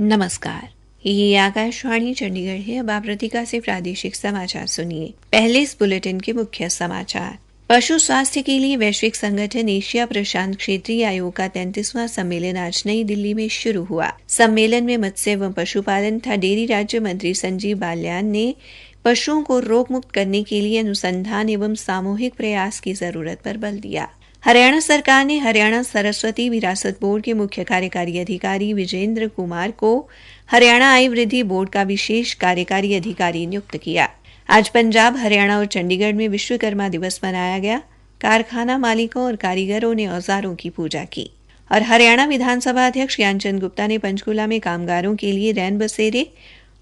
नमस्कार, ये आकाशवाणी चंडीगढ़ है। अब आप रतिका से प्रादेशिक समाचार सुनिए। पहले इस बुलेटिन के मुख्य समाचार। पशु स्वास्थ्य के लिए वैश्विक संगठन एशिया प्रशांत क्षेत्रीय आयोग का 33वां सम्मेलन आज नई दिल्ली में शुरू हुआ। सम्मेलन में मत्स्य एवं पशुपालन तथा डेयरी राज्य मंत्री संजीव बाल्यान ने पशुओं को रोग मुक्त करने के लिए अनुसंधान एवं सामूहिक प्रयास की जरूरत पर बल दिया। हरियाणा सरकार ने हरियाणा सरस्वती विरासत बोर्ड के मुख्य कार्यकारी अधिकारी विजेंद्र कुमार को हरियाणा आय वृद्धि बोर्ड का विशेष कार्यकारी अधिकारी नियुक्त किया। आज पंजाब, हरियाणा और चंडीगढ़ में विश्वकर्मा दिवस मनाया गया। कारखाना मालिकों और कारीगरों ने औजारों की पूजा की। और हरियाणा विधानसभा अध्यक्ष ज्ञानचंद गुप्ता ने पंचकूला में कामगारों के लिए रैन बसेरे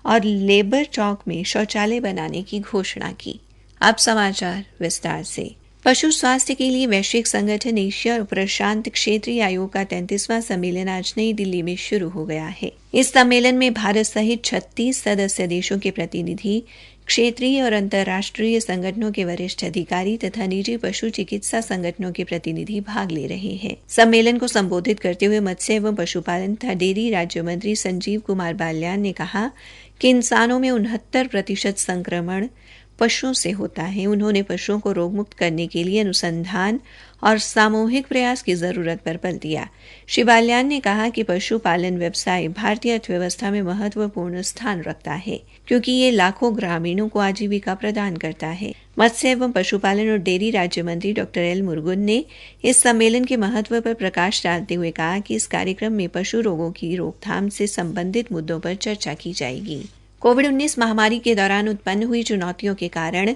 और लेबर चौक में शौचालय बनाने की घोषणा की। अब समाचार विस्तार से। पशु स्वास्थ्य के लिए वैश्विक संगठन एशिया और प्रशांत क्षेत्रीय आयोग का 33वां सम्मेलन आज नई दिल्ली में शुरू हो गया है। इस सम्मेलन में भारत सहित 36 सदस्य देशों के प्रतिनिधि, क्षेत्रीय और अंतर्राष्ट्रीय संगठनों के वरिष्ठ अधिकारी तथा निजी पशु चिकित्सा संगठनों के प्रतिनिधि भाग ले रहे हैं। सम्मेलन को संबोधित करते हुए मत्स्य एवं पशुपालन तथा डेयरी राज्य मंत्री संजीव कुमार बाल्यान ने कहा कि इंसानों में 69% संक्रमण पशुओं से होता है। उन्होंने पशुओं को रोग मुक्त करने के लिए अनुसंधान और सामूहिक प्रयास की जरूरत पर बल दिया। श्री बाल्यान ने कहा कि पशुपालन व्यवसाय भारतीय अर्थव्यवस्था में महत्वपूर्ण स्थान रखता है, क्योंकि ये लाखों ग्रामीणों को आजीविका प्रदान करता है। मत्स्य एवं पशुपालन और डेयरी राज्य मंत्री डॉक्टर एल मुरुगन ने इस सम्मेलन के महत्व पर प्रकाश डालते हुए कहा कि इस कार्यक्रम में पशु रोगों की रोकथाम से संबंधित मुद्दों पर चर्चा की जाएगी। कोविड-19 महामारी के दौरान उत्पन्न हुई चुनौतियों के कारण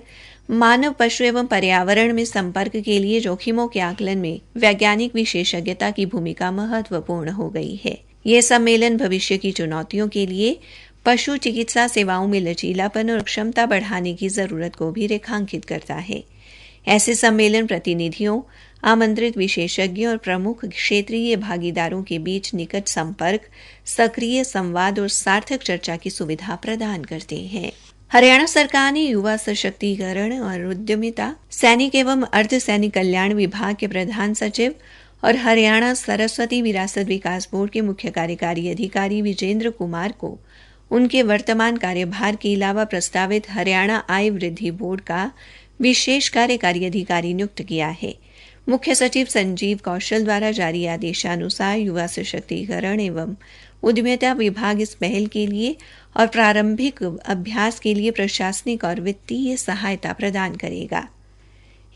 मानव, पशु एवं पर्यावरण में संपर्क के लिए जोखिमों के आकलन में वैज्ञानिक विशेषज्ञता की भूमिका महत्वपूर्ण हो गई है। यह सम्मेलन भविष्य की चुनौतियों के लिए पशु चिकित्सा सेवाओं में लचीलापन और क्षमता बढ़ाने की जरूरत को भी रेखांकित करता है। ऐसे सम्मेलन प्रतिनिधियों, आमंत्रित विशेषज्ञों और प्रमुख क्षेत्रीय भागीदारों के बीच निकट संपर्क, सक्रिय संवाद और सार्थक चर्चा की सुविधा प्रदान करते हैं। हरियाणा सरकार ने युवा सशक्तिकरण और उद्यमिता, सैनिक एवं अर्धसैनिक कल्याण विभाग के प्रधान सचिव और हरियाणा सरस्वती विरासत विकास बोर्ड के मुख्य कार्यकारी अधिकारी विजेंद्र कुमार को उनके वर्तमान कार्यभार के अलावा प्रस्तावित हरियाणा आय वृद्धि बोर्ड का विशेष कार्यकारी अधिकारी नियुक्त किया है। मुख्य सचिव संजीव कौशल द्वारा जारी आदेशानुसार युवा सशक्तिकरण एवं उद्यमिता विभाग इस पहल के लिए और प्रारंभिक अभ्यास के लिए प्रशासनिक और वित्तीय सहायता प्रदान करेगा।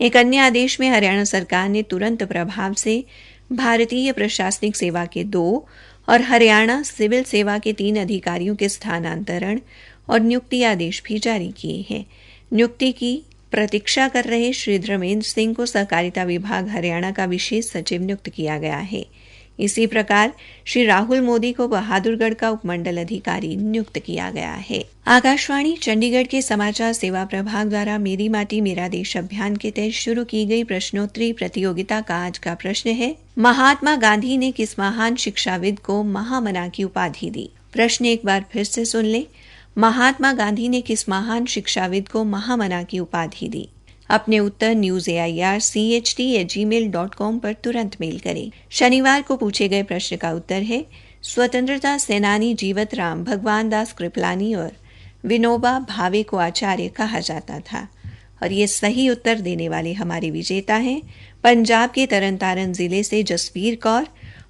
एक अन्य आदेश में हरियाणा सरकार ने तुरंत प्रभाव से भारतीय प्रशासनिक सेवा के 2 और हरियाणा सिविल सेवा के 3 अधिकारियों के स्थानांतरण और नियुक्ति आदेश भी जारी किए हैं। नियुक्ति की प्रतीक्षा कर रहे श्री धर्मेंद्र सिंह को सहकारिता विभाग हरियाणा का विशेष सचिव नियुक्त किया गया है। इसी प्रकार श्री राहुल मोदी को बहादुरगढ़ का उपमंडल अधिकारी नियुक्त किया गया है। आकाशवाणी चंडीगढ़ के समाचार सेवा प्रभाग द्वारा मेरी माटी मेरा देश अभियान के तहत शुरू की गई प्रश्नोत्तरी प्रतियोगिता का आज का प्रश्न है, महात्मा गांधी ने किस महान शिक्षाविद को महामना की उपाधि दी? प्रश्न एक बार फिर से सुन ले, महात्मा गांधी ने किस महान शिक्षाविद को महामना की उपाधि दी? अपने उत्तर newsaircht@gmail.com पर तुरंत मेल करें। शनिवार को पूछे गए प्रश्न का उत्तर है, स्वतंत्रता सेनानी जीवत राम भगवान दास कृपलानी और विनोबा भावे को आचार्य कहा जाता था। और ये सही उत्तर देने वाले हमारे विजेता हैं पंजाब के तरनतारन जिले से जसवीर कौर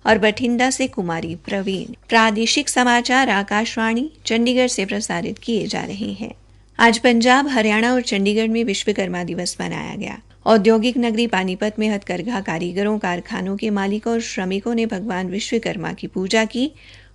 और बठिंडा से कुमारी प्रवीण। प्रादेशिक समाचार आकाशवाणी चंडीगढ़ से प्रसारित किए जा रहे हैं। आज पंजाब, हरियाणा और चंडीगढ़ में विश्वकर्मा दिवस मनाया गया। औद्योगिक नगरी पानीपत में हथकरघा कारीगरों, कारखानों के मालिकों और श्रमिकों ने भगवान विश्वकर्मा की पूजा की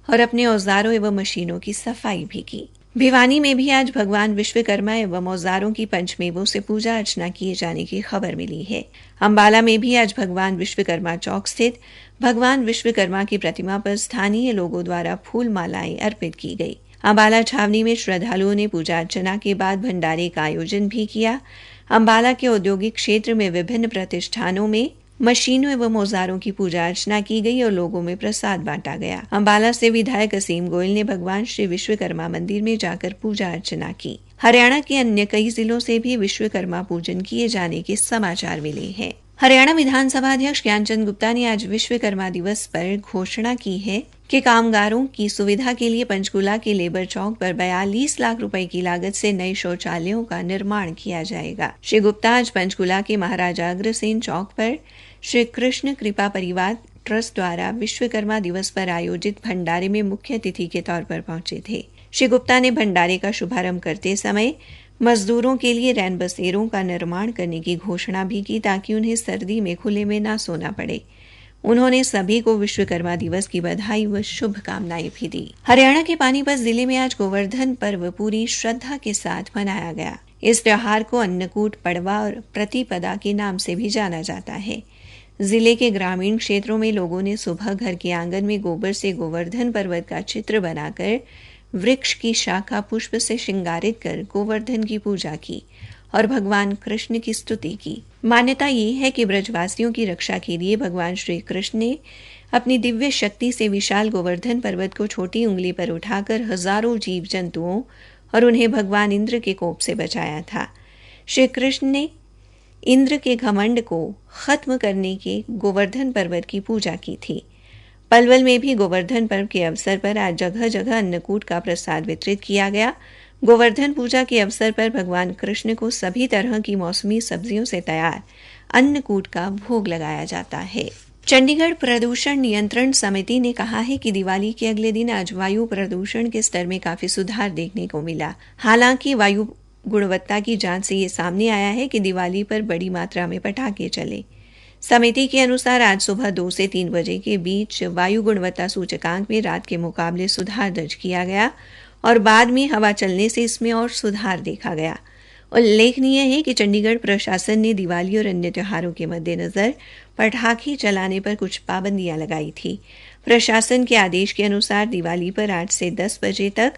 और अपने औजारों एवं मशीनों की सफाई भी की। भिवानी में भी आज भगवान विश्वकर्मा एवं औजारों की पंचमेवों से पूजा अर्चना किए जाने की खबर मिली है। अंबाला में भी आज भगवान विश्वकर्मा चौक स्थित भगवान विश्वकर्मा की प्रतिमा पर स्थानीय लोगों द्वारा फूल मालाएं अर्पित की गई। अंबाला छावनी में श्रद्धालुओं ने पूजा अर्चना के बाद भंडारे का आयोजन भी किया। अंबाला के औद्योगिक क्षेत्र में विभिन्न प्रतिष्ठानों में मशीनों एवं औजारों की पूजा अर्चना की गई और लोगों में प्रसाद बांटा गया। अंबाला से विधायक असीम गोयल ने भगवान श्री विश्वकर्मा मंदिर में जाकर पूजा अर्चना की। हरियाणा के अन्य कई जिलों से भी विश्वकर्मा पूजन किए जाने के समाचार मिले हैं। हरियाणा विधानसभा अध्यक्ष ज्ञानचंद गुप्ता ने आज विश्वकर्मा दिवस पर घोषणा की है कि कामगारों की सुविधा के लिए पंचकूला के लेबर चौक पर 42 लाख रुपए की लागत से नए शौचालयों का निर्माण किया जाएगा। श्री गुप्ता आज पंचकूला के महाराजा अग्रसेन चौक पर श्री कृष्ण कृपा परिवार ट्रस्ट द्वारा विश्वकर्मा दिवस पर आयोजित भंडारे में मुख्य अतिथि के तौर पर पहुंचे थे। श्री गुप्ता ने भंडारे का शुभारंभ करते समय मजदूरों के लिए रैन बसेरों का निर्माण करने की घोषणा भी की ताकि उन्हें सर्दी में खुले में ना सोना पड़े। उन्होंने सभी को विश्वकर्मा दिवस की बधाई व शुभकामनाएं भी दी। हरियाणा के पानीपत जिले में आज गोवर्धन पर्व पूरी श्रद्धा के साथ मनाया गया। इस त्योहार को अन्नकूट, पड़वा और प्रतिपदा के नाम से भी जाना जाता है। जिले के ग्रामीण क्षेत्रों में लोगों ने सुबह घर के आंगन में गोबर से गोवर्धन पर्वत का चित्र बनाकर वृक्ष की शाखा पुष्प से श्रृंगारित कर गोवर्धन की पूजा की और भगवान कृष्ण की स्तुति की। मान्यता ये है कि ब्रजवासियों की रक्षा के लिए भगवान श्री कृष्ण ने अपनी दिव्य शक्ति से विशाल गोवर्धन पर्वत को छोटी उंगली पर उठाकर हजारों जीव जंतुओं और उन्हें भगवान इंद्र के कोप से बचाया था। श्री कृष्ण ने इंद्र के घमंड को खत्म करने के गोवर्धन पर्वत की पूजा की थी। पलवल में भी गोवर्धन पर्व के अवसर पर आज जगह जगह अन्नकूट का प्रसाद वितरित किया गया। गोवर्धन पूजा के अवसर पर भगवान कृष्ण को सभी तरह की मौसमी सब्जियों से तैयार अन्नकूट का भोग लगाया जाता है। चंडीगढ़ प्रदूषण नियंत्रण समिति ने कहा है कि दिवाली के अगले दिन आज वायु प्रदूषण के स्तर में काफी सुधार देखने को मिला। हालांकि वायु गुणवत्ता की जांच से ये सामने आया है कि दिवाली पर बड़ी मात्रा में पटाखे चले। समिति के अनुसार आज सुबह 2 से 3 बजे के बीच वायु गुणवत्ता सूचकांक में रात के मुकाबले सुधार दर्ज किया गया और बाद में हवा चलने से इसमें और सुधार देखा गया। उल्लेखनीय है कि चंडीगढ़ प्रशासन ने दिवाली और अन्य त्योहारों के मद्देनजर पटाखे चलाने पर कुछ पाबंदियां लगाई थी। प्रशासन के आदेश के अनुसार दिवाली पर 8 से 10 बजे तक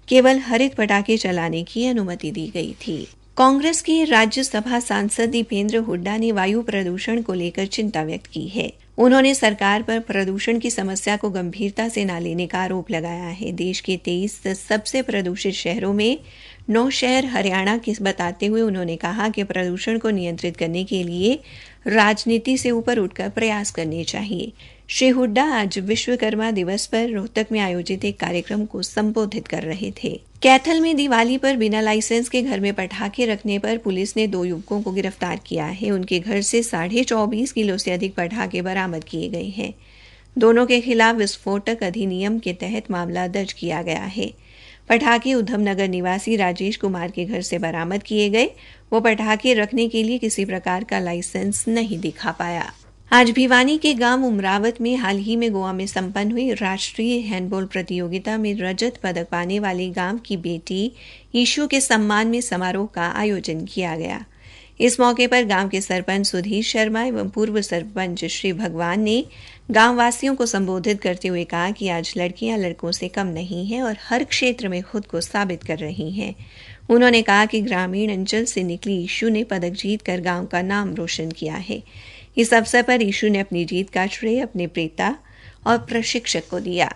केवल हरित पटाखे चलाने की अनुमति दी गई थी। कांग्रेस के राज्यसभा सांसद दीपेंद्र हुड्डा ने वायु प्रदूषण को लेकर चिंता व्यक्त की है। उन्होंने सरकार पर प्रदूषण की समस्या को गंभीरता से न लेने का आरोप लगाया है। देश के 23 सबसे प्रदूषित शहरों में 9 शहर हरियाणा के बताते हुए उन्होंने कहा कि प्रदूषण को नियंत्रित करने के लिए राजनीति से ऊपर उठकर प्रयास करने चाहिए। श्री हुड्डा आज विश्वकर्मा दिवस पर रोहतक में आयोजित एक कार्यक्रम को संबोधित कर रहे थे। कैथल में दिवाली पर बिना लाइसेंस के घर में पटाखे रखने पर पुलिस ने 2 युवकों को गिरफ्तार किया है। उनके घर से 24.5 किलो से अधिक पटाखे बरामद किए गए हैं। दोनों के खिलाफ विस्फोटक अधिनियम के तहत मामला दर्ज किया गया है। पटाखे उधमनगर निवासी राजेश कुमार के घर से बरामद किए गए। वो पटाखे रखने के लिए किसी प्रकार का लाइसेंस नहीं दिखा पाया। आज भिवानी के गांव उमरावत में हाल ही में गोवा में संपन्न हुई राष्ट्रीय हैंडबॉल प्रतियोगिता में रजत पदक पाने वाले गांव की बेटी ईशू के सम्मान में समारोह का आयोजन किया गया। इस मौके पर गांव के सरपंच सुधीर शर्मा एवं पूर्व सरपंच श्री भगवान ने गांव वासियों को संबोधित करते हुए कहा कि आज लड़कियां लड़कों से कम नहीं हैं और हर क्षेत्र में खुद को साबित कर रही हैं। उन्होंने कहा कि ग्रामीण अंचल से निकली ईशू ने पदक जीतकर गांव का नाम रोशन किया है। इस अवसर पर ईशू ने अपनी जीत का श्रेय अपने पिता और प्रशिक्षक को दिया।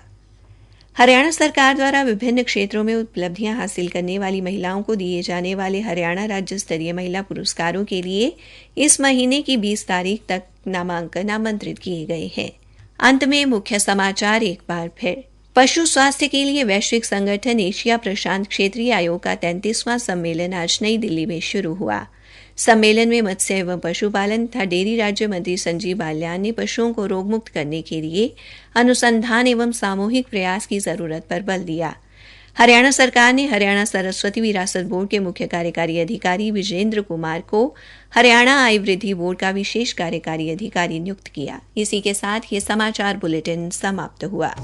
हरियाणा सरकार द्वारा विभिन्न क्षेत्रों में उपलब्धियां हासिल करने वाली महिलाओं को दिए जाने वाले हरियाणा राज्य स्तरीय महिला पुरस्कारों के लिए इस महीने की 20 तारीख तक नामांकन आमंत्रित किए गए हैं। अंत में मुख्य समाचार एक बार फिर। पशु स्वास्थ्य के लिए वैश्विक संगठन एशिया प्रशांत क्षेत्रीय आयोग का 33वां सम्मेलन आज नई दिल्ली में शुरू हुआ। सम्मेलन में मत्स्य एवं पशुपालन तथा डेयरी राज्य मंत्री संजीव बाल्यान ने पशुओं को रोगमुक्त करने के लिए अनुसंधान एवं सामूहिक प्रयास की जरूरत पर बल दिया। हरियाणा सरकार ने हरियाणा सरस्वती विरासत बोर्ड के मुख्य कार्यकारी अधिकारी विजेंद्र कुमार को हरियाणा आय वृद्धि बोर्ड का विशेष कार्यकारी अधिकारी नियुक्त किया। इसी के साथ ये समाचार बुलेटिन समाप्त हुआ।